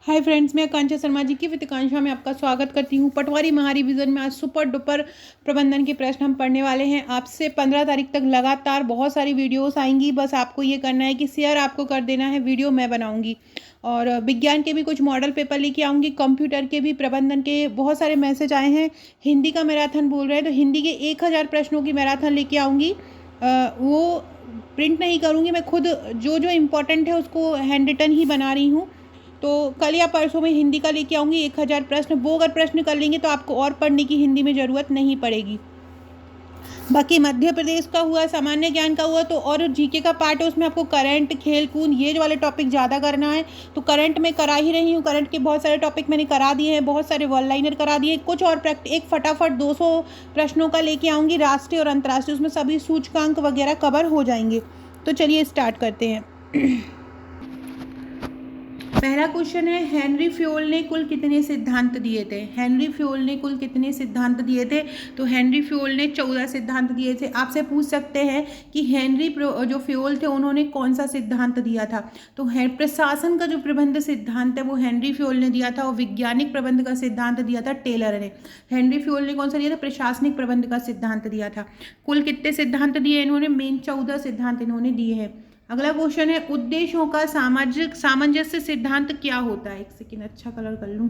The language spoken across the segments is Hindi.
हाय फ्रेंड्स, मैं आकांक्षा शर्मा जी की वित्तकांक्षा में आपका स्वागत करती हूँ। पटवारी महारिवीजन में आज सुपर डुपर प्रबंधन के प्रश्न हम पढ़ने वाले हैं। आपसे 15 तारीख तक लगातार बहुत सारी वीडियोस आएंगी। बस आपको ये करना है कि शेयर आपको कर देना है, वीडियो मैं बनाऊंगी। और विज्ञान के भी कुछ मॉडल पेपर लेके आऊँगी, कंप्यूटर के भी प्रबंधन के बहुत सारे मैसेज आए हैं। हिंदी का मैराथन बोल रहे हैं तो हिंदी के 1000 प्रश्नों की मैराथन लेके आऊँगी। वो प्रिंट नहीं करूँगी, मैं खुद जो जो इम्पोर्टेंट है उसको हैंड रिटन ही बना रही हूँ। तो कल या परसों में हिंदी का लेके आऊँगी 1000 प्रश्न। वो अगर प्रश्न कर लेंगे तो आपको और पढ़ने की हिंदी में ज़रूरत नहीं पड़ेगी। बाकी मध्य प्रदेश का हुआ, सामान्य ज्ञान का हुआ, तो और जीके का पार्ट है, उसमें आपको करंट, खेल कूद ये जो वाले टॉपिक ज़्यादा करना है। तो करंट में करा ही रही हूँ, करंट के बहुत सारे टॉपिक मैंने करा दिए हैं, बहुत सारे वन लाइनर करा दिए। कुछ और एक फटाफट 200 प्रश्नों का लेके आऊँगी, राष्ट्रीय और अंतर्राष्ट्रीय, उसमें सभी सूचकांक वगैरह कवर हो जाएंगे। तो चलिए स्टार्ट करते हैं। पहला क्वेश्चन है, हेनरी फ्योल ने कुल कितने सिद्धांत दिए थे? हेनरी फ्योल ने कुल कितने सिद्धांत दिए थे? तो हेनरी फ्योल ने 14 सिद्धांत दिए थे। आपसे पूछ सकते हैं कि हेनरी जो फ्योल थे उन्होंने कौन सा सिद्धांत दिया था? तो प्रशासन का जो प्रबंध सिद्धांत है वो हेनरी फ्योल ने दिया था, और वैज्ञानिक प्रबंध का सिद्धांत दिया था टेलर ने। हेनरी फ्योल ने कौन सा दिया था? प्रशासनिक प्रबंध का सिद्धांत दिया था। कुल कितने सिद्धांत दिए इन्होंने? मेन 14 सिद्धांत इन्होंने दिए हैं। अगला क्वेश्चन है, उद्देश्यों का सामाजिक सामंजस्य सिद्धांत क्या होता है? एक सेकेंड, अच्छा कलर कर लूं।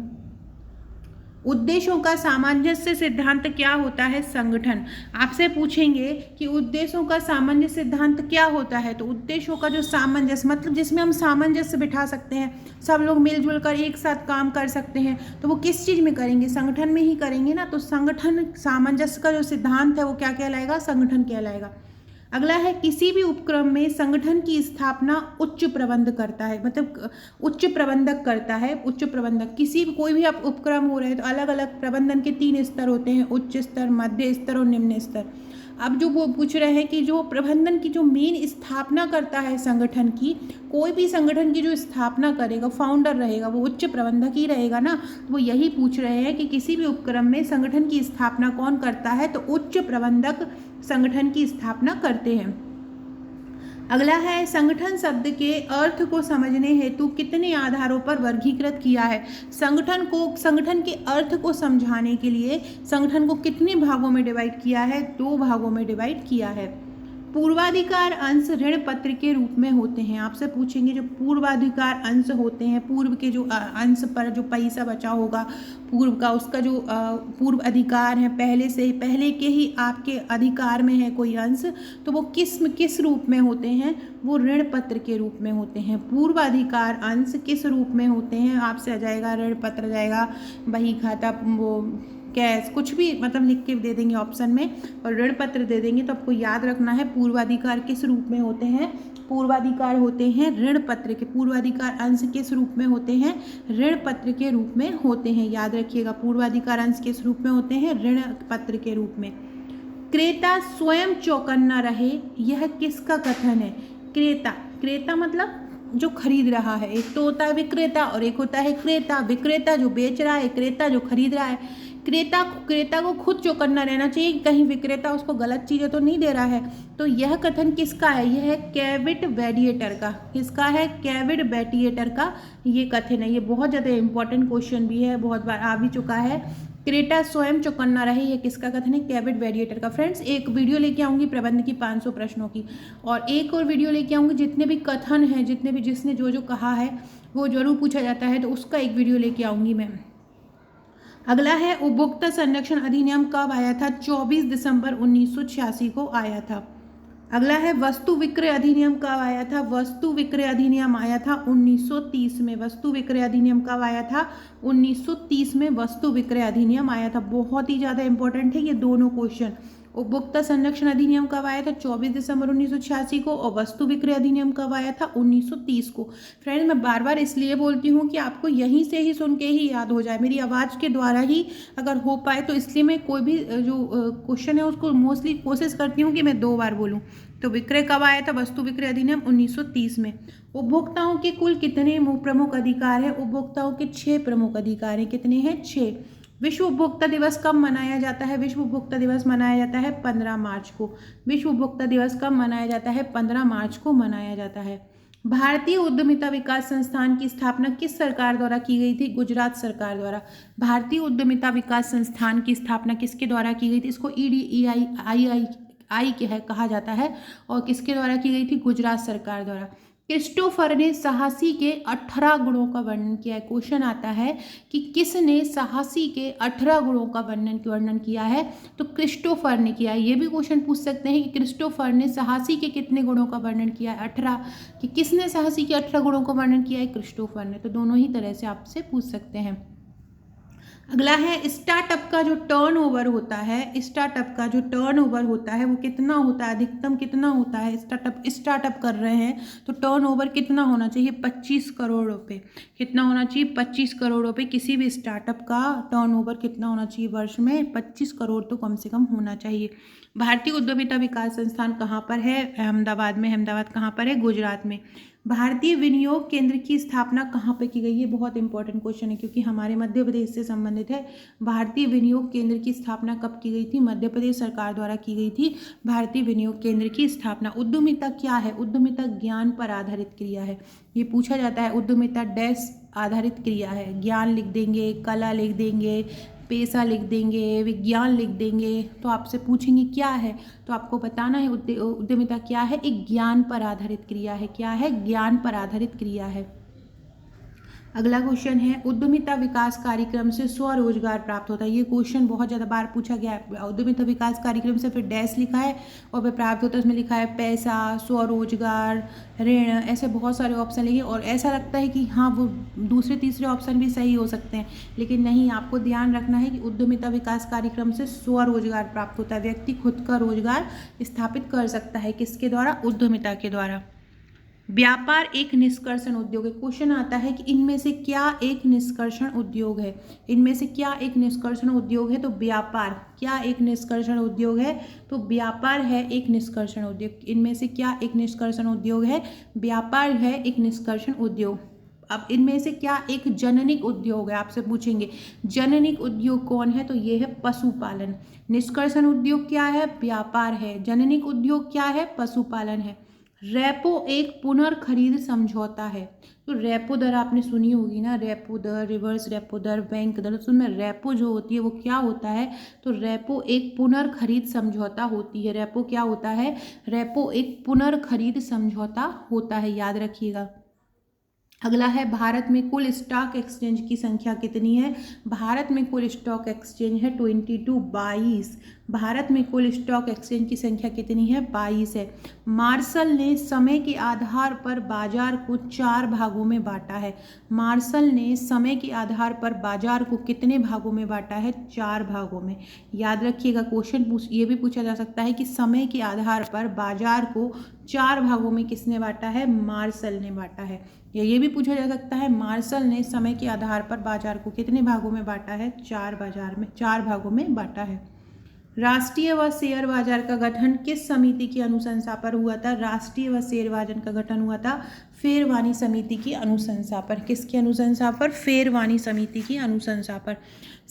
उद्देश्यों का सामंजस्य सिद्धांत क्या होता है? संगठन। आपसे पूछेंगे कि उद्देश्यों का सामंजस्य सिद्धांत क्या होता है, तो उद्देश्यों का जो सामंजस्य मतलब जिसमें हम सामंजस्य बिठा सकते हैं, सब लोग मिलजुल कर एक साथ काम कर सकते हैं, तो वो किस चीज़ में करेंगे? संगठन में ही करेंगे ना। तो संगठन सामंजस्य का जो सिद्धांत है वो क्या कहलाएगा? संगठन कहलाएगा। अगला है, किसी भी उपक्रम में संगठन की स्थापना उच्च प्रबंध करता है, मतलब उच्च प्रबंधक करता है। उच्च प्रबंधक किसी भी कोई भी आप उपक्रम हो रहे हैं तो अलग अलग प्रबंधन के 3 स्तर होते हैं, उच्च स्तर, मध्य स्तर और निम्न स्तर। अब जो वो पूछ रहे हैं कि जो प्रबंधन की जो मेन स्थापना करता है संगठन की, कोई भी संगठन की जो स्थापना करेगा, फाउंडर रहेगा, वो उच्च प्रबंधक ही रहेगा ना। तो वो यही पूछ रहे हैं कि किसी भी उपक्रम में संगठन की स्थापना कौन करता है, तो उच्च प्रबंधक संगठन की स्थापना करते हैं। अगला है, संगठन शब्द के अर्थ को समझने हेतु कितने आधारों पर वर्गीकृत किया है? संगठन के अर्थ को समझाने के लिए संगठन को कितने भागों में डिवाइड किया है? 2 भागों में डिवाइड किया है। पूर्वाधिकार अंश ऋण पत्र के रूप में होते हैं। आपसे पूछेंगे जो पूर्वाधिकार अंश होते हैं, पूर्व के जो अंश पर जो पैसा बचा होगा पूर्व का, उसका जो पूर्व अधिकार है, पहले के ही आपके अधिकार में है कोई अंश, तो वो किस रूप में होते हैं? वो ऋण पत्र के रूप में होते हैं। पूर्वाधिकार अंश किस रूप में होते हैं? आपसे आ जाएगा ऋण पत्र, जाएगा बही खाता, वो कैश, कुछ भी मतलब लिख के दे देंगे ऑप्शन में, और ऋण पत्र दे देंगे। तो आपको याद रखना है पूर्वाधिकार किस रूप में होते हैं? पूर्वाधिकार होते हैं ऋण पत्र के। पूर्वाधिकार अंश किस रूप में होते हैं? ऋण पत्र के रूप में होते हैं। याद रखिएगा, पूर्वाधिकार अंश किस रूप में होते हैं? ऋण पत्र के रूप में। क्रेता स्वयं चौकन्ना रहे, यह किसका कथन है? क्रेता मतलब जो खरीद रहा है। एक तो होता है विक्रेता और एक होता है क्रेता। विक्रेता जो बेच रहा है, क्रेता जो खरीद रहा है। क्रेता को खुद चौकन्ना रहना चाहिए कि कहीं विक्रेता उसको गलत चीज़ें तो नहीं दे रहा है। तो यह कथन किसका है? यह है कैविट वेडिएटर का। किसका है? कैविट वेडिएटर का ये कथन है। ये बहुत ज़्यादा इंपॉर्टेंट क्वेश्चन भी है, बहुत बार आ भी चुका है। क्रेता स्वयं चौकन्ना रहे, ये किसका कथन है? कैविट वेडिएटर का। फ्रेंड्स, एक वीडियो लेके आऊँगी प्रबंध की 500 प्रश्नों की, और एक और वीडियो लेके आऊँगी जितने भी कथन हैं, जिसने जो जो कहा है वो जरूर पूछा जाता है, तो उसका एक वीडियो लेके आऊँगी मैं। अगला है, उपभोक्ता संरक्षण अधिनियम कब आया था? 24 दिसंबर 1986 को आया था। अगला है, वस्तु विक्रय अधिनियम कब आया था? वस्तु विक्रय अधिनियम आया था 1930 में। वस्तु विक्रय अधिनियम कब आया था? 1930 में वस्तु विक्रय अधिनियम आया था। बहुत ही ज़्यादा इंपॉर्टेंट है ये दोनों क्वेश्चन। उपभोक्ता संरक्षण अधिनियम कब आया था? 24 दिसंबर 1986 को। और वस्तु विक्रय अधिनियम कब आया था? 1930 को। फ्रेंड्स, मैं बार बार इसलिए बोलती हूँ कि आपको यहीं से ही सुन के ही याद हो जाए, मेरी आवाज़ के द्वारा ही अगर हो पाए, तो इसलिए मैं कोई भी जो क्वेश्चन है उसको मोस्टली कोशिश करती हूँ कि मैं 2 बार बोलूँ। तो विक्रय कब आया था? वस्तु विक्रय अधिनियम 1930 में। उपभोक्ताओं के कुल कितने प्रमुख अधिकार हैं? उपभोक्ताओं के 6 प्रमुख अधिकार हैं। कितने हैं? 6। विश्व उपभोक्ता दिवस कब मनाया जाता है? विश्व उपभोक्ता दिवस मनाया जाता है 15 मार्च को। विश्व उपभोक्ता दिवस कब मनाया जाता है? 15 मार्च को मनाया जाता है। भारतीय उद्यमिता विकास संस्थान की स्थापना किस सरकार द्वारा की गई थी? गुजरात सरकार द्वारा। भारतीय उद्यमिता विकास संस्थान की स्थापना किसके द्वारा की गई थी? इसको EDEI कहा जाता है और किसके द्वारा की गई थी? गुजरात सरकार द्वारा। क्रिस्टोफर ने साहसी के 18 गुणों का वर्णन किया है। क्वेश्चन आता है कि किसने साहसी के 18 गुणों का वर्णन किया है? तो क्रिस्टोफर ने किया है। ये भी क्वेश्चन पूछ सकते हैं कि क्रिस्टोफर ने साहसी के कितने गुणों का वर्णन किया है? 18। कि किसने साहसी के 18 गुणों का वर्णन किया है? क्रिस्टोफर ने। तो दोनों ही तरह से आपसे पूछ सकते हैं। अगला है स्टार्टअप का जो टर्नओवर होता है, स्टार्टअप का जो टर्नओवर होता है वो कितना होता है? अधिकतम कितना होता है? स्टार्टअप कर रहे हैं तो टर्नओवर कितना होना चाहिए? 25 करोड़ रुपए। कितना होना चाहिए? 25 करोड़ रुपए। किसी भी स्टार्टअप का टर्नओवर कितना होना चाहिए वर्ष में? 25 करोड़ तो कम से कम होना चाहिए। भारतीय उद्यमिता विकास संस्थान कहाँ पर है? अहमदाबाद में। अहमदाबाद कहाँ पर है? गुजरात में। भारतीय विनियोग केंद्र की स्थापना कहाँ पे की गई है? बहुत इंपॉर्टेंट क्वेश्चन है क्योंकि हमारे मध्य प्रदेश से संबंधित है। भारतीय विनियोग केंद्र की स्थापना कब की गई थी? मध्य प्रदेश सरकार द्वारा की गई थी भारतीय विनियोग केंद्र की स्थापना। उद्यमिता क्या है? उद्यमिता ज्ञान पर आधारित क्रिया है। ये पूछा जाता है उद्यमिता डैश आधारित क्रिया है। ज्ञान लिख देंगे, कला लिख देंगे, पेशा लिख देंगे, विज्ञान लिख देंगे, तो आपसे पूछेंगे क्या है, तो आपको बताना है उद्यमिता क्या है? एक ज्ञान पर आधारित क्रिया है। क्या है? ज्ञान पर आधारित क्रिया है। अगला क्वेश्चन है उद्यमिता विकास कार्यक्रम से स्वरोजगार प्राप्त होता है। ये क्वेश्चन बहुत ज़्यादा बार पूछा गया है। उद्यमिता विकास कार्यक्रम से फिर डैश लिखा है और फिर प्राप्त होता है, उसमें लिखा है पैसा, स्वरोजगार, ऋण, ऐसे बहुत सारे ऑप्शन लिखे और ऐसा लगता है कि हाँ वो दूसरे तीसरे ऑप्शन भी सही हो सकते हैं, लेकिन नहीं, आपको ध्यान रखना है कि उद्यमिता विकास कार्यक्रम से स्वरोजगार प्राप्त होता है। व्यक्ति खुद का रोजगार स्थापित कर सकता है। किसके द्वारा? उद्यमिता के द्वारा। व्यापार एक निष्कर्षण उद्योग है। क्वेश्चन आता है कि इनमें से क्या एक निष्कर्षण उद्योग है? इनमें से क्या एक निष्कर्षण उद्योग है? तो व्यापार। क्या एक निष्कर्षण उद्योग है? तो व्यापार है एक निष्कर्षण उद्योग। इनमें से क्या एक निष्कर्षण उद्योग है? व्यापार है एक निष्कर्षण उद्योग। अब इनमें से क्या एक जननिक उद्योग है? आपसे पूछेंगे जननिक उद्योग कौन है? तो ये है पशुपालन। निष्कर्षण उद्योग क्या है? व्यापार है। जननिक उद्योग क्या है? पशुपालन है। रेपो एक पुनर्खरीद समझौता है। तो रेपो दर आपने सुनी होगी ना, रेपो दर, रिवर्स रेपो दर, बैंक दर, तो उसमें रेपो जो होती है वो क्या होता है? तो रेपो एक पुनर्खरीद समझौता होती है। रेपो क्या होता है? रेपो एक पुनर्खरीद समझौता होता है, याद रखिएगा। अगला है भारत में कुल स्टॉक एक्सचेंज की संख्या कितनी है? भारत में कुल स्टॉक एक्सचेंज है 22। भारत में कुल स्टॉक एक्सचेंज की संख्या कितनी है? 22 है। मार्शल ने समय के आधार पर बाजार को 4 भागों में बांटा है। मार्शल ने समय के आधार पर बाजार को कितने भागों में बांटा है? 4 भागों में। याद रखिएगा, क्वेश्चन ये भी पूछा जा सकता है कि समय के आधार पर बाजार को 4 भागों में किसने बांटा है? मार्शल ने बांटा है। ये भी पूछा जा सकता है मार्शल ने समय के आधार पर बाजार को कितने भागों में बांटा है? 4 भागों में बांटा है। राष्ट्रीय व शेयर बाजार का गठन किस समिति की अनुशंसा पर हुआ था? राष्ट्रीय व शेयर बाजार का गठन हुआ था फेरवानी समिति की अनुशंसा पर। किसकी अनुशंसा पर? फेरवानी समिति की अनुशंसा पर।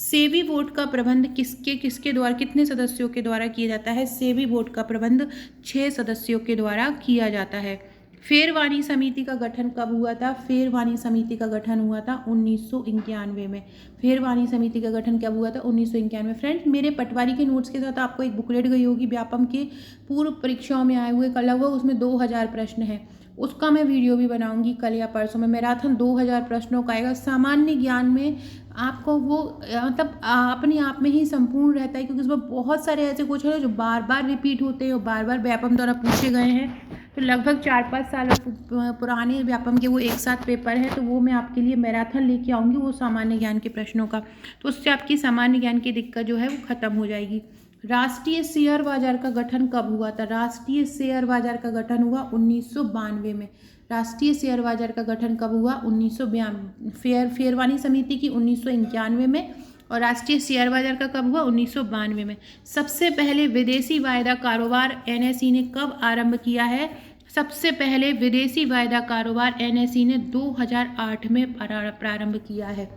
सेबी बोर्ड का प्रबंध किसके द्वारा, कितने सदस्यों के द्वारा किया जाता है? सेबी बोर्ड का प्रबंध 6 सदस्यों के द्वारा किया जाता है। फेरवानी समिति का गठन कब हुआ था? फेरवानी समिति का गठन हुआ था 1991 में। फेरवानी समिति का गठन कब हुआ था? 1991। फ्रेंड्स, मेरे पटवारी के नोट्स के साथ आपको एक बुकलेट गई होगी व्यापम के पूर्व परीक्षाओं में आए हुए, लगभग उसमें 2000 प्रश्न हैं। उसका मैं वीडियो भी बनाऊंगी कल या परसों में। मैराथन 2000 प्रश्नों का आएगा। सामान्य ज्ञान में आपको वो मतलब अपने आप में ही संपूर्ण रहता है क्योंकि उसमें बहुत सारे ऐसे क्वेश्चन हैं जो बार बार रिपीट होते हैं और बार बार व्यापम द्वारा पूछे गए हैं। तो लगभग 4-5 साल पुराने व्यापम के वो एक साथ पेपर है, तो वो मैं आपके लिए मैराथन लेके आऊँगी वो सामान्य ज्ञान के प्रश्नों का। तो उससे आपकी सामान्य ज्ञान की दिक्कत जो है वो खत्म हो जाएगी। राष्ट्रीय शेयर बाजार का गठन कब हुआ था? राष्ट्रीय शेयर बाजार का गठन हुआ 1992 में। राष्ट्रीय शेयर बाजार का गठन कब हुआ? 1992। फेरवानी समिति की 1991 में और राष्ट्रीय शेयर बाजार का कब हुआ? 1992 में। सबसे पहले विदेशी वायदा कारोबार NSE ने कब आरंभ किया है? सबसे पहले विदेशी वायदा कारोबार NSE ने 2008 में प्रारंभ किया है।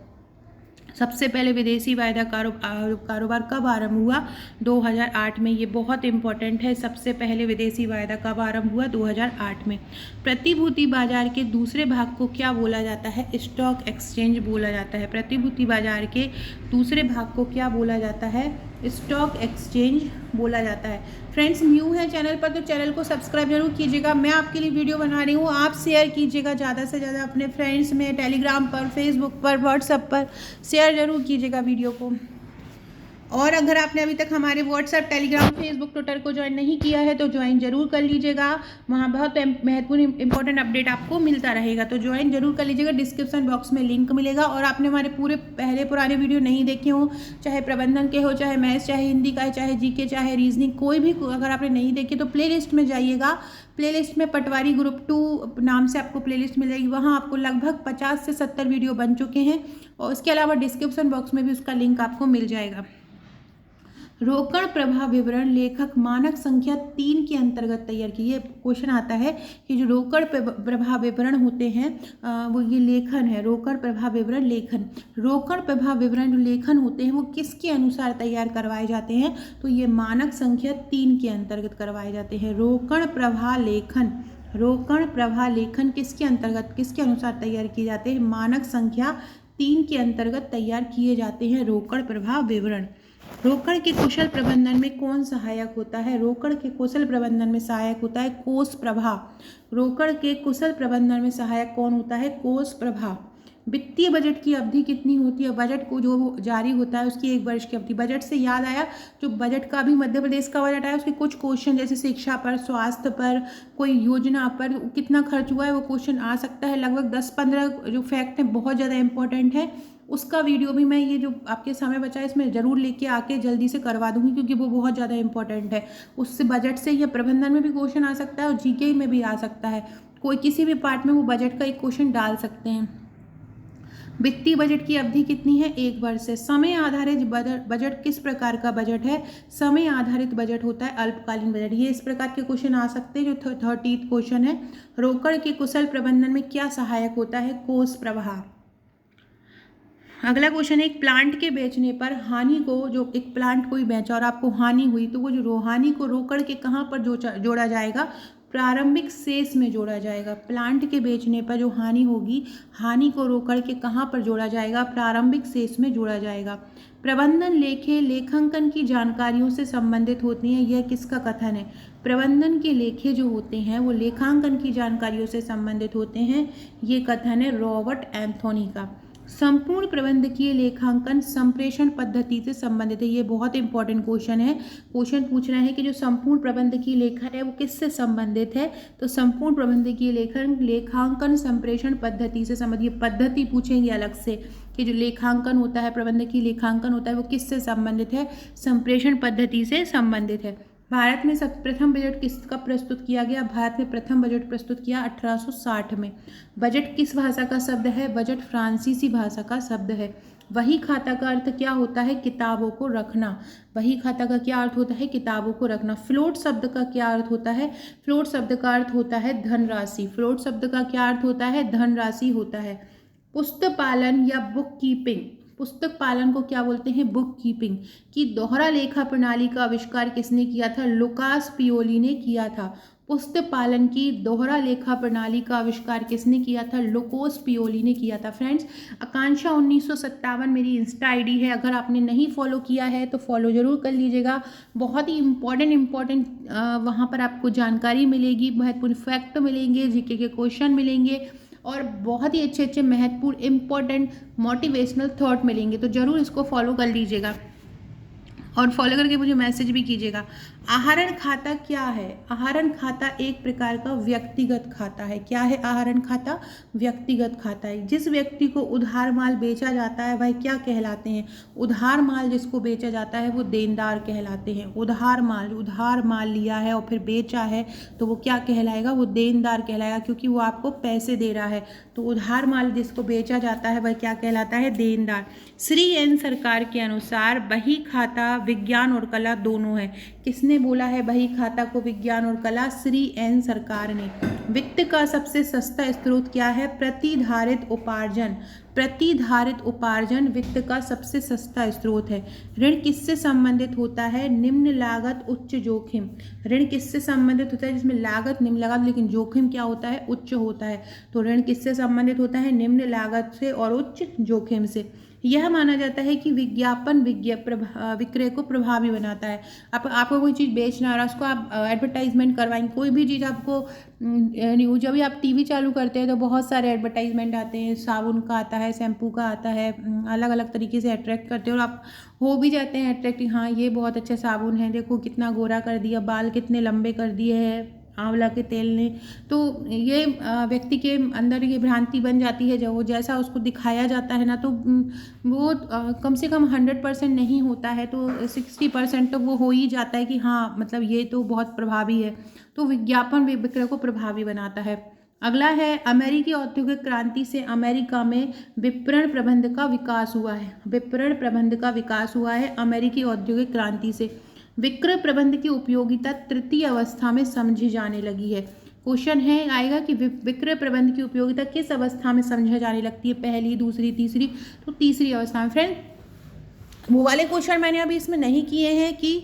सबसे पहले विदेशी वायदा कारोबार कब आरंभ हुआ? 2008 में। ये बहुत इंपॉर्टेंट है। सबसे पहले विदेशी वायदा कब आरंभ हुआ? 2008 में। प्रतिभूति बाजार के दूसरे भाग को क्या बोला जाता है? स्टॉक एक्सचेंज बोला जाता है। प्रतिभूति बाजार के दूसरे भाग को क्या बोला जाता है? स्टॉक एक्सचेंज बोला जाता है। फ्रेंड्स, न्यू है चैनल पर तो चैनल को सब्सक्राइब जरूर कीजिएगा। मैं आपके लिए वीडियो बना रही हूँ, आप शेयर कीजिएगा ज़्यादा से ज़्यादा अपने फ्रेंड्स में, टेलीग्राम पर, फेसबुक पर, व्हाट्सएप पर शेयर जरूर कीजिएगा वीडियो को। और अगर आपने अभी तक हमारे व्हाट्सएप, टेलीग्राम, फेसबुक, ट्विटर को ज्वाइन नहीं किया है तो ज्वाइन जरूर कर लीजिएगा। वहाँ बहुत महत्वपूर्ण इंपॉर्टेंट अपडेट आपको मिलता रहेगा, तो ज्वाइन जरूर कर लीजिएगा। डिस्क्रिप्शन बॉक्स में लिंक मिलेगा। और आपने हमारे पूरे पहले पुराने वीडियो नहीं देखे हो, चाहे प्रबंधन के हो, चाहे मैथ्स, चाहे हिंदी का है, चाहे जीके, चाहे रीजनिंग, कोई भी अगर आपने नहीं देखे तो प्लेलिस्ट में जाइएगा। प्लेलिस्ट में पटवारी ग्रुप 2 नाम से आपको प्लेलिस्ट मिलेगी। वहाँ आपको लगभग 50 से 70 वीडियो बन चुके हैं। और उसके अलावा डिस्क्रिप्शन बॉक्स में भी उसका लिंक आपको मिल जाएगा। रोकड़ प्रवाह विवरण लेखक मानक संख्या 3 के अंतर्गत तैयार की। ये क्वेश्चन आता है कि जो रोकड़ प्रवाह विवरण होते हैं वो ये लेखन है। रोकड़ प्रवाह विवरण लेखन, रोकड़ प्रवाह विवरण जो लेखन होते हैं वो किसके अनुसार तैयार करवाए जाते हैं? तो ये मानक संख्या 3 के अंतर्गत करवाए जाते हैं। रोकड़ प्रवाह लेखन, रोकड़ प्रवाह लेखन किसके अंतर्गत, किसके अनुसार तैयार किए जाते हैं? मानक संख्या 3 के अंतर्गत तैयार किए जाते हैं रोकड़ प्रवाह विवरण। रोकड़ के कुशल प्रबंधन में कौन सहायक होता है? रोकड़ के कुशल प्रबंधन में सहायक होता है कोष प्रवाह। रोकड़ के कुशल प्रबंधन में सहायक कौन होता है? कोष प्रवाह। वित्तीय बजट की अवधि कितनी होती है? बजट को जो जारी होता है उसकी 1 वर्ष की अवधि। बजट से याद आया, जो बजट का भी मध्य प्रदेश का बजट आया उसके कुछ क्वेश्चन जैसे शिक्षा पर, स्वास्थ्य पर, कोई योजना पर कितना खर्च हुआ है वो क्वेश्चन आ सकता है। लगभग 10-15 जो फैक्ट हैं बहुत ज़्यादा इंपॉर्टेंट है। उसका वीडियो भी मैं ये जो आपके समय बचा है इसमें ज़रूर लेके आके जल्दी से करवा दूंगी, क्योंकि वो बहुत ज़्यादा इंपॉर्टेंट है। उससे बजट से या प्रबंधन में भी क्वेश्चन आ सकता है और जीके में भी आ सकता है। कोई किसी भी पार्ट में वो बजट का एक क्वेश्चन डाल सकते हैं। वित्तीय बजट की अवधि कितनी है? 1 वर्ष है। समय आधारित बजट किस प्रकार का बजट है? समय आधारित बजट होता है अल्पकालीन बजट। ये इस प्रकार के क्वेश्चन आ सकते हैं। जो 30th क्वेश्चन है, रोकड़ के कुशल प्रबंधन में क्या सहायक होता है? कोष प्रवाह। अगला क्वेश्चन है, एक प्लांट के बेचने पर हानि को, जो एक प्लांट कोई बेचा और आपको हानि हुई तो वो जो हानि को रोकड़ के कहाँ पर जोड़ा जाएगा? प्रारंभिक शेष में जोड़ा जाएगा। प्लांट के बेचने पर जो हानि होगी, हानि को रोकड़ के कहाँ पर जोड़ा जाएगा? प्रारंभिक शेष में जोड़ा जाएगा। प्रबंधन लेखे लेखांकन की जानकारियों से संबंधित होती हैं। यह किसका कथन है? प्रबंधन के लेखे जो होते हैं वो लेखांकन की जानकारियों से संबंधित होते हैं। ये कथन है रॉबर्ट एंथोनी का। संपूर्ण प्रबंधकीय लेखांकन संप्रेषण पद्धति से संबंधित है। ये बहुत इंपॉर्टेंट क्वेश्चन है। क्वेश्चन पूछ रहे हैं कि जो संपूर्ण प्रबंधकीय लेखन है वो किससे संबंधित है? तो संपूर्ण प्रबंधकीय लेखन लेखांकन संप्रेषण पद्धति से संबंधित। ये पद्धति पूछेंगे अलग से कि जो लेखांकन होता है, प्रबंधकीय लेखांकन होता है वो किससे संबंधित है? संप्रेषण पद्धति से संबंधित है। भारत में प्रथम बजट किसका प्रस्तुत किया गया? भारत में प्रथम बजट प्रस्तुत किया 1860 में। बजट किस भाषा का शब्द है? बजट फ्रांसीसी भाषा का शब्द है। वही खाता का अर्थ क्या होता है? किताबों को रखना। वही खाता का क्या अर्थ होता है? किताबों को रखना। फ्लोट शब्द का क्या अर्थ होता है? फ्लोट शब्द का अर्थ होता है धनराशि। फ्लोट शब्द का क्या अर्थ होता है? धनराशि होता है। पुस्तक पालन या बुक कीपिंग, पुस्तक पालन को क्या बोलते हैं? बुक कीपिंग की दोहरा लेखा प्रणाली का आविष्कार किसने किया था? लुकास पियोली ने किया था। पुस्तक पालन की दोहरा लेखा प्रणाली का आविष्कार किसने किया था? लुकोस पियोली ने किया था। फ्रेंड्स, आकांक्षा 1957 मेरी इंस्टा आईडी है। अगर आपने नहीं फॉलो किया है तो फॉलो जरूर कर लीजिएगा। बहुत ही इंपॉर्टेंट वहाँ पर आपको जानकारी मिलेगी, महत्वपूर्ण फैक्ट मिलेंगे, जीके के क्वेश्चन मिलेंगे और बहुत ही अच्छे महत्वपूर्ण इंपॉर्टेंट मोटिवेशनल थॉट मिलेंगे। तो ज़रूर इसको फॉलो कर लीजिएगा और फॉलो करके मुझे मैसेज भी कीजिएगा। आहरण खाता क्या है? आहरण खाता एक प्रकार का व्यक्तिगत खाता है। क्या है आहरण खाता? व्यक्तिगत खाता है। जिस व्यक्ति को उधार माल बेचा जाता है वह क्या कहलाते हैं? उधार माल जिसको बेचा जाता है वो देनदार कहलाते हैं। उधार माल लिया है और फिर बेचा है तो वो क्या कहलाएगा? वो देनदार कहलाएगा, क्योंकि वो आपको पैसे दे रहा है। तो उधार माल जिसको बेचा जाता है वह क्या कहलाता है? देनदार। श्री एन सरकार के अनुसार बही खाता विज्ञान और कला दोनों है। किसने बोला है बही खाता को विज्ञान और कला? श्री एन सरकार ने। वित्त का सबसे सस्ता स्रोत क्या है? प्रतिधारित उपार्जन। प्रतिधारित उपार्जन वित्त का सबसे सस्ता स्रोत है। ऋण किससे संबंधित होता है? निम्न लागत उच्च जोखिम। ऋण किससे संबंधित होता है? जिसमें लागत निम्न लागत लेकिन जोखिम क्या होता है? उच्च होता है। तो ऋण किससे संबंधित होता है? निम्न लागत से और उच्च जोखिम से। यह माना जाता है कि विज्ञापन विक्रय को प्रभावी बनाता है। आपको कोई चीज़ बेचना है, उसको आप एडवर्टाइजमेंट करवाएंगे, कोई भी चीज़ आपको न्यूज, जब भी आप टीवी चालू करते हैं तो बहुत सारे एडवर्टाइजमेंट आते हैं, साबुन का आता है, शैम्पू का आता है, अलग अलग तरीके से अट्रैक्ट करते हैं और आप हो भी जाते हैं अट्रैक्ट, हाँ ये बहुत अच्छा साबुन है, देखो कितना गोरा कर दिया, बाल कितने लंबे कर दिए हैं आंवला के तेल ने। तो ये व्यक्ति के अंदर ये भ्रांति बन जाती है, जब वो जैसा उसको दिखाया जाता है ना, तो वो कम से कम 100% नहीं होता है, तो 60% तो वो हो ही जाता है कि हाँ मतलब ये तो बहुत प्रभावी है। तो विज्ञापन विक्रय को प्रभावी बनाता है। अगला है, अमेरिकी औद्योगिक क्रांति से अमेरिका में विपणन प्रबंध का विकास हुआ है। विपणन प्रबंध का विकास हुआ है अमेरिकी औद्योगिक क्रांति से। विक्रय प्रबंध की उपयोगिता तृतीय अवस्था में समझी जाने लगी है। क्वेश्चन है आएगा कि विक्रय प्रबंध की उपयोगिता किस अवस्था में समझी जाने लगती है? पहली, दूसरी, तीसरी? तो तीसरी अवस्था में। फ्रेंड, वो वाले क्वेश्चन मैंने अभी इसमें नहीं किए हैं कि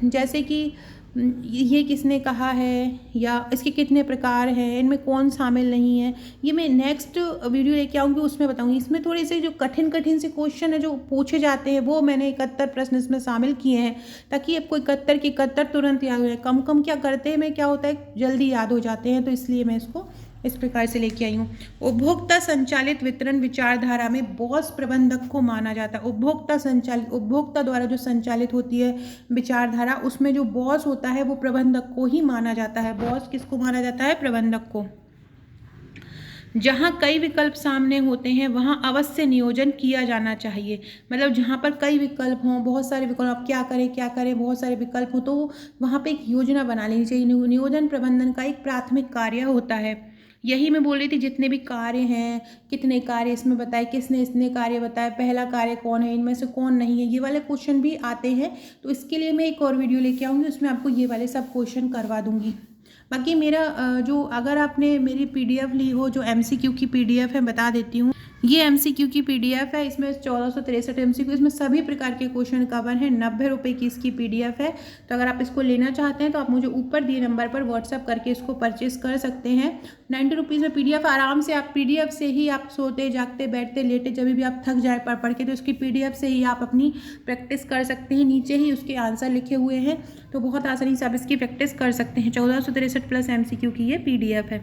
जैसे कि ये किसने कहा है या इसके कितने प्रकार हैं, इनमें कौन शामिल नहीं है, ये मैं नेक्स्ट वीडियो लेके आऊँगी, उसमें बताऊँगी। इसमें थोड़े से जो कठिन से क्वेश्चन है जो पूछे जाते हैं, वो मैंने 71 प्रश्न इसमें शामिल किए हैं, ताकि आपको 71 के 71 तुरंत याद हो जाए। कम क्या करते हैं, मैं क्या होता है जल्दी याद हो जाते हैं, तो इसलिए मैं इसको इस प्रकार से लेके आई हूँ। उपभोक्ता संचालित वितरण विचारधारा में बॉस प्रबंधक को माना जाता है। उपभोक्ता द्वारा जो संचालित होती है विचारधारा, उसमें जो बॉस होता है वो प्रबंधक को ही माना जाता है। बॉस किसको माना जाता है? प्रबंधक को। जहाँ कई विकल्प सामने होते हैं वहाँ अवश्य नियोजन किया जाना चाहिए। मतलब जहाँ पर कई विकल्प हों, बहुत सारे विकल्प, आप क्या करें, बहुत सारे विकल्प हो, तो वहाँ पे एक योजना बना लेनी चाहिए। नियोजन प्रबंधन का एक प्राथमिक कार्य होता है। यही मैं बोल रही थी, जितने भी कार्य हैं, कितने कार्य इसमें बताए, किसने इतने कार्य बताए, पहला कार्य कौन है, इनमें से कौन नहीं है, ये वाले क्वेश्चन भी आते हैं। तो इसके लिए मैं एक और वीडियो लेके आऊँगी, उसमें आपको ये वाले सब क्वेश्चन करवा दूँगी। बाकी मेरा जो अगर आपने मेरी PDF ली हो, जो MCQ की PDF है, बता देती हूँ। ये MCQ की PDF है, इसमें 1463 MCQ, इसमें सभी प्रकार के क्वेश्चन कवर हैं। 90 रुपये की इसकी PDF है। तो अगर आप इसको लेना चाहते हैं तो आप मुझे ऊपर दिए नंबर पर व्हाट्सअप करके इसको परचेस कर सकते हैं। 90 रुपीज़ में PDF आराम से, आप PDF से ही आप सोते जागते बैठते लेटे जब भी आप थक जाए पढ़ के, तो उसकी PDF से ही आप अपनी प्रैक्टिस कर सकते हैं। नीचे ही उसके आंसर लिखे हुए हैं, तो बहुत आसानी से आप इसकी प्रैक्टिस कर सकते हैं। 1463 प्लस MCQ की ये PDF है।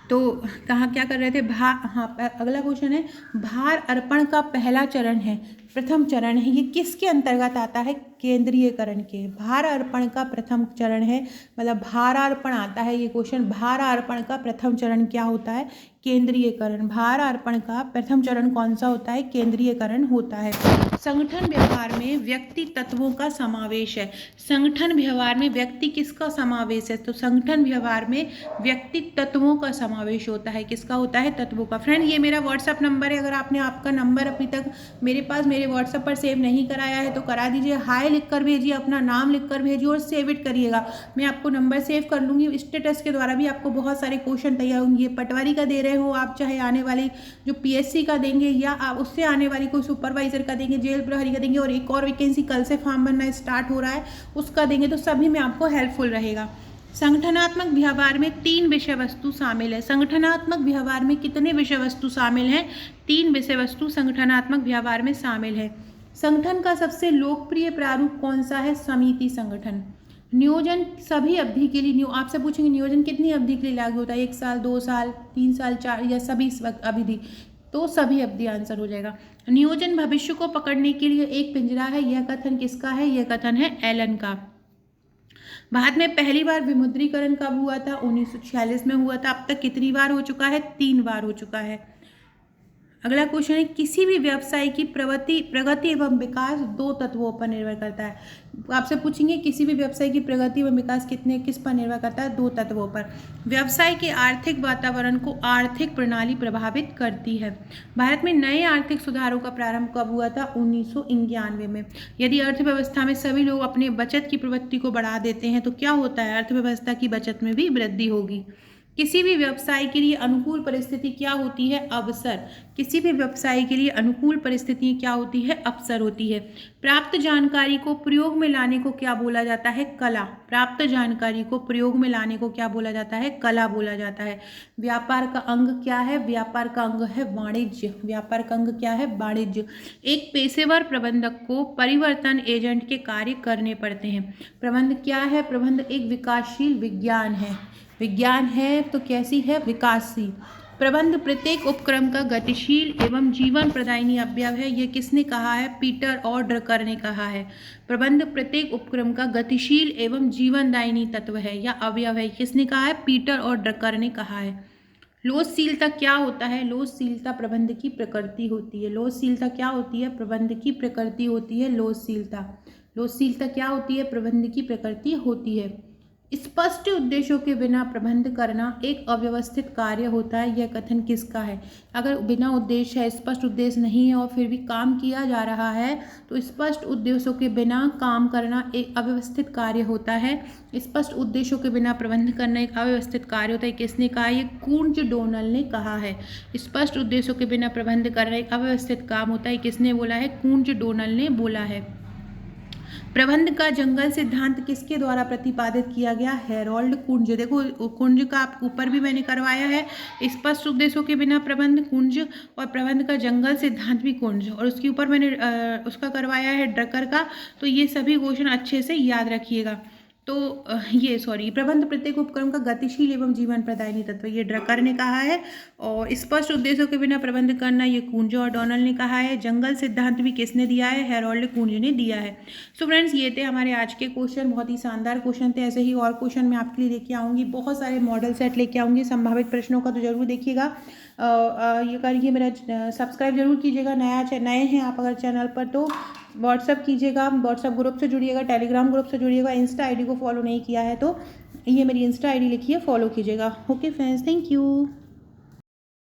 तो कहाँ क्या कर रहे थे? हाँ, अगला क्वेश्चन है, भार अर्पण का पहला चरण है, प्रथम चरण है, ये किसके अंतर्गत आता है? केंद्रीयकरण के। भार अर्पण का प्रथम चरण है, मतलब भारार्पण आता है ये क्वेश्चन। भारार्पण का प्रथम चरण क्या होता है? केंद्रीयकरण। भारार्पण का प्रथम चरण कौन सा होता है? केंद्रीयकरण होता है। संगठन व्यवहार में व्यक्ति तत्वों का समावेश है। संगठन व्यवहार में व्यक्ति किसका समावेश है? तो संगठन व्यवहार में व्यक्ति तत्वों का समावेश होता है। किसका होता है? तत्वों का। फ्रेंड, ये मेरा व्हाट्सअप नंबर है, अगर आपने आपका नंबर अभी तक मेरे पास मेरे व्हाट्सअप पर सेव नहीं कराया है तो करा दीजिए। हाय लिख कर भेजिए, अपना नाम लिख कर भेजिए और सेव इट करिएगा। मैं आपको नंबर सेव कर लूँगी। स्टेटस के द्वारा भी आपको बहुत सारे क्वेश्चन तैयार होंगे। पटवारी का दे रहे हो आप, चाहे आने वाली जो PSC का देंगे, या आप उससे आने वाली कोई सुपरवाइजर का देंगे, जेल प्रहरी का देंगे, और एक और वैकेंसी कल से फॉर्म भरना स्टार्ट हो रहा है उसका देंगे, तो सभी में आपको हेल्पफुल रहेगा। संगठनात्मक व्यवहार में 3 विषय वस्तु शामिल है। संगठनात्मक व्यवहार में कितने विषय वस्तु शामिल हैं? 3 विषय वस्तु संगठनात्मक व्यवहार में शामिल है। संगठन का सबसे लोकप्रिय प्रारूप कौन सा है? समिति संगठन। नियोजन सभी अवधि के लिए, आपसे पूछेंगे नियोजन कितनी अवधि के लिए लागू होता है? 1 साल, 2 साल, 3 साल, 4 या सभी अवधि? तो सभी अवधि आंसर हो जाएगा। नियोजन भविष्य को पकड़ने के लिए एक पिंजरा है, यह कथन किसका है? यह कथन है एलन का। भारत में पहली बार विमुद्रीकरण कब हुआ था? 1946 में हुआ था। अब तक कितनी बार हो चुका है? 3 बार हो चुका है। अगला क्वेश्चन है, किसी भी व्यवसाय की प्रगति एवं विकास 2 तत्वों पर निर्भर करता है। आपसे पूछेंगे किसी भी व्यवसाय की प्रगति एवं विकास किस पर निर्भर करता है? 2 तत्वों पर। व्यवसाय के आर्थिक वातावरण को आर्थिक प्रणाली प्रभावित करती है। भारत में नए आर्थिक सुधारों का प्रारंभ कब हुआ था? 1991 में। यदि अर्थव्यवस्था में सभी लोग अपने बचत की प्रवृत्ति को बढ़ा देते हैं तो क्या होता है? अर्थव्यवस्था की बचत में भी वृद्धि होगी। किसी भी व्यवसाय के लिए अनुकूल परिस्थिति क्या होती है? अवसर। किसी भी व्यवसाय के लिए अनुकूल परिस्थिति क्या होती है? अवसर होती है। प्राप्त जानकारी को प्रयोग में लाने को क्या बोला जाता है? कला। प्राप्त जानकारी को प्रयोग में लाने को क्या बोला जाता है? कला बोला जाता है। व्यापार का अंग क्या है? व्यापार का अंग है वाणिज्य। व्यापार का अंग क्या है? वाणिज्य। एक पेशेवर प्रबंधक को परिवर्तन एजेंट के कार्य करने पड़ते हैं। प्रबंध क्या है? प्रबंध एक विकासशील विज्ञान है। विज्ञान है तो कैसी है? विकासशील। प्रबंध प्रत्येक उपक्रम का गतिशील एवं जीवन प्रदायिनी अवयव है। ये किसने कहा है? पीटर और ड्रकर ने कहा है। प्रबंध प्रत्येक उपक्रम का गतिशील एवं जीवनदायिनी तत्व है या अवयव है। किसने कहा है? पीटर और ड्रकर ने कहा है। लोचशीलता क्या होता है? लोचशीलता प्रबंध की प्रकृति होती है। लोचशीलता क्या होती है? प्रबंध की प्रकृति होती है लोचशीलता। लोचशीलता क्या होती है? प्रबंध की प्रकृति होती है। स्पष्ट उद्देश्यों के बिना प्रबंध करना एक अव्यवस्थित कार्य होता है। यह कथन किसका है? अगर बिना उद्देश्य है, स्पष्ट उद्देश्य नहीं है और फिर भी काम किया जा रहा है तो स्पष्ट उद्देश्यों के बिना काम करना एक अव्यवस्थित कार्य होता है। स्पष्ट उद्देश्यों के बिना प्रबंध करना एक अव्यवस्थित कार्य होता है। किसने कहा? ये कूंज डोनल ने कहा है। स्पष्ट उद्देश्यों के बिना प्रबंध करना एक अव्यवस्थित काम होता है। किसने बोला है? कूंज डोनल ने बोला है। प्रबंध का जंगल सिद्धांत किसके द्वारा प्रतिपादित किया गया? हैरोल्ड कुंज। देखो कुंज का आप ऊपर भी मैंने करवाया है। स्पष्ट उद्देश्यों के बिना प्रबंध कुंज, और प्रबंध का जंगल सिद्धांत भी कुंज, और उसके ऊपर मैंने उसका करवाया है ड्रकर का। तो ये सभी क्वेश्चन अच्छे से याद रखिएगा। तो प्रबंध प्रत्येक उपक्रम का गतिशील एवं जीवन प्रदायिनी तत्व, ये ड्रकर ने कहा है। और स्पष्ट उद्देश्यों के बिना प्रबंध करना, ये कूंज और डोनल ने कहा है। जंगल सिद्धांत भी किसने दिया है? हैरोल्ड कूंज ने दिया है। सो फ्रेंड्स, ये थे हमारे आज के क्वेश्चन। बहुत ही शानदार क्वेश्चन थे। ऐसे ही और क्वेश्चन मैं आपके लिए लेके आऊँगी। बहुत सारे मॉडल सेट लेके आऊँगी संभावित प्रश्नों का, तो जरूर देखिएगा। ये करिए, मेरा सब्सक्राइब जरूर कीजिएगा। नए हैं आप अगर चैनल पर तो व्हाट्सअप कीजिएगा, व्हाट्सअप ग्रुप से जुड़िएगा, टेलीग्राम ग्रुप से जुड़िएगा। इंस्टा आईडी को फॉलो नहीं किया है तो ये मेरी इंस्टा आईडी लिखिए, फॉलो कीजिएगा। Okay friends, thank you.